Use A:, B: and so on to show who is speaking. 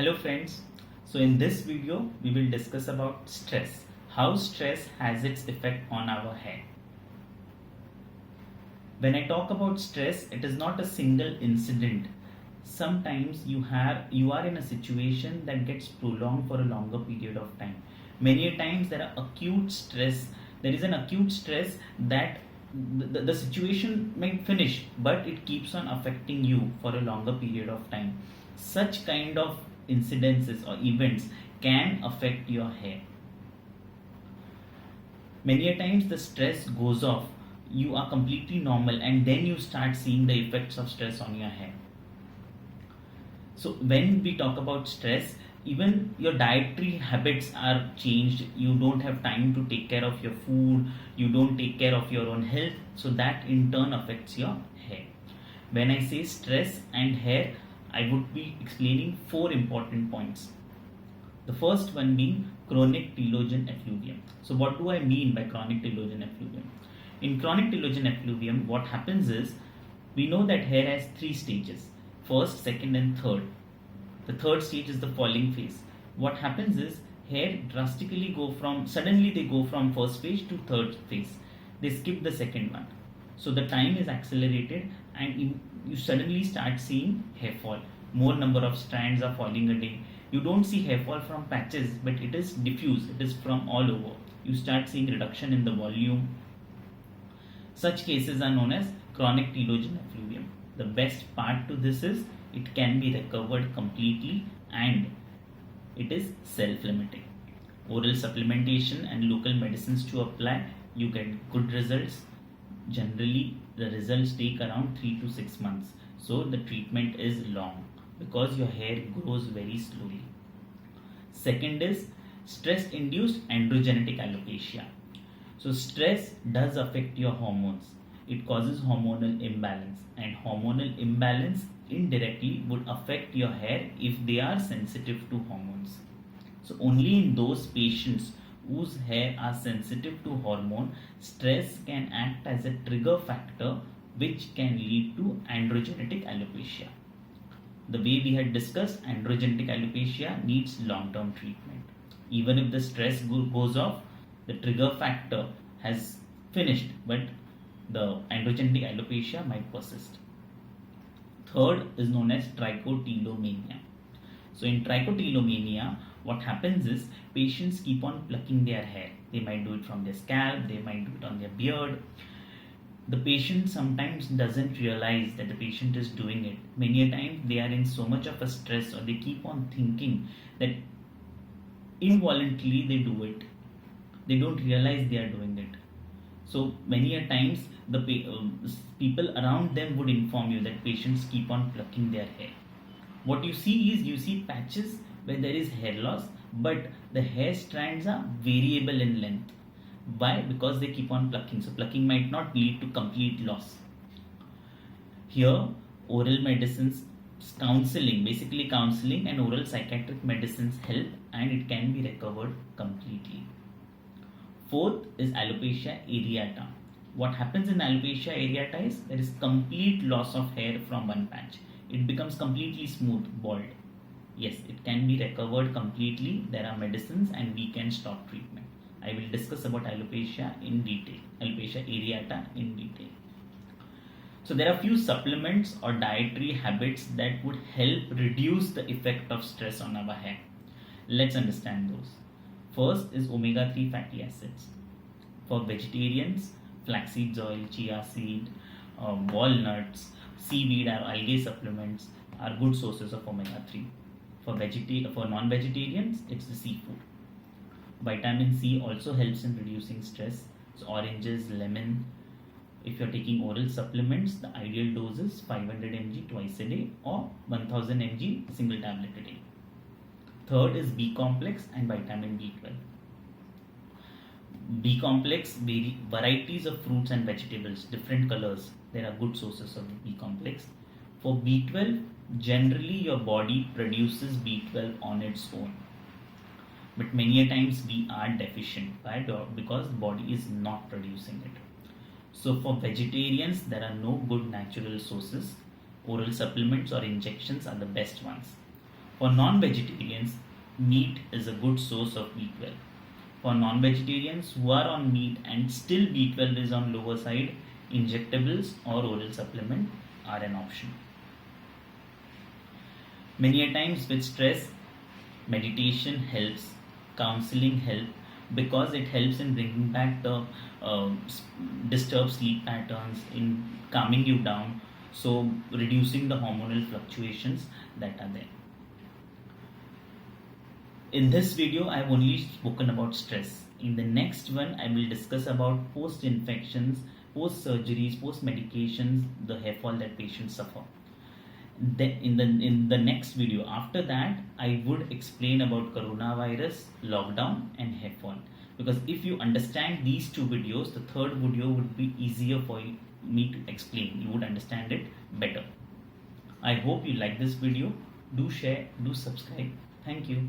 A: Hello friends, so in this video we will discuss about stress, how stress has its effect on our hair. When I talk about stress, it is not a single incident. Sometimes you are in a situation that gets prolonged for a longer period of time. Many a times there is an acute stress that the situation might finish, but it keeps on affecting you for a longer period of time. Such kind of incidences or events can affect your hair. Many a times the stress goes off, you are completely normal, and then you start seeing the effects of stress on your hair. So when we talk about stress, even your dietary habits are changed. You don't have time to take care of your food, you don't take care of your own health, so that in turn affects your hair. When I say stress and hair, I would be explaining 4 important points. The first one being chronic telogen effluvium. So what do I mean by chronic telogen effluvium? In chronic telogen effluvium, what happens is, we know that hair has 3 stages: first, second and third. The third stage is the falling phase. What happens is, hair drastically suddenly they go from first phase to third phase. They skip the second one. So the time is accelerated and you suddenly start seeing hair fall. More number of strands are falling a day. You don't see hair fall from patches, but it is diffuse, it is from all over. You start seeing reduction in the volume. Such cases are known as chronic telogen effluvium. The best part to this is it can be recovered completely and it is self-limiting. Oral supplementation and local medicines to apply, you get good results. Generally, the results take around 3 to 6 months. So the treatment is long because your hair grows very slowly. Second is stress-induced androgenetic alopecia. So stress does affect your hormones. It causes hormonal imbalance, and hormonal imbalance indirectly would affect your hair if they are sensitive to hormones. So only in those patients whose hair are sensitive to hormone, stress can act as a trigger factor which can lead to androgenetic alopecia. The way we had discussed, androgenetic alopecia needs long-term treatment. Even if the stress goes off, the trigger factor has finished, but the androgenetic alopecia might persist. Third is known as trichotillomania. So in trichotillomania, what happens is, patients keep on plucking their hair. They might do it from their scalp, they might do it on their beard. The patient sometimes doesn't realize that the patient is doing it. Many a time they are in so much of a stress, or they keep on thinking that involuntarily they do it. They don't realize they are doing it. So many a times the people around them would inform you that patients keep on plucking their hair. What you see patches where there is hair loss, but the hair strands are variable in length. Why? Because they keep on plucking. So plucking might not lead to complete loss. Here, oral medicines, basically counseling and oral psychiatric medicines help, and it can be recovered completely. Fourth is alopecia areata. What happens in alopecia areata is, there is complete loss of hair from one patch. It becomes completely smooth, bald. Yes, it can be recovered completely. There are medicines and we can stop treatment. I will discuss about alopecia in detail, alopecia areata in detail. So there are few supplements or dietary habits that would help reduce the effect of stress on our hair. Let's understand those. First is omega-3 fatty acids. For vegetarians, flaxseed oil, chia seed, walnuts, seaweed or algae supplements are good sources of omega-3. For non-vegetarians, it's the seafood. Vitamin C also helps in reducing stress. So oranges, lemon. If you're taking oral supplements, the ideal dose is 500 mg twice a day or 1000 mg single tablet a day. Third is B complex and vitamin B12. B complex, varieties of fruits and vegetables, different colors, there are good sources of B complex. For B12, generally your body produces B12 on its own, but many a times we are deficient. Why? Because the body is not producing it. So for vegetarians, there are no good natural sources. Oral supplements or injections are the best ones. For non-vegetarians, meat is a good source of B12. For non-vegetarians who are on meat and still B12 is on lower side, injectables or oral supplement are an option. Many a times with stress, meditation helps, counseling helps, because it helps in bringing back the disturbed sleep patterns, in calming you down, so reducing the hormonal fluctuations that are there. In this video, I have only spoken about stress. In the next one, I will discuss about post-infections, post-surgeries, post-medications, the hair fall that patients suffer. Then in the next video after that, I would explain about coronavirus, lockdown, and hair fall. Because if you understand these two videos, the third video would be easier for me to explain. You would understand it better. I hope you like this video. Do share, do subscribe. Thank you.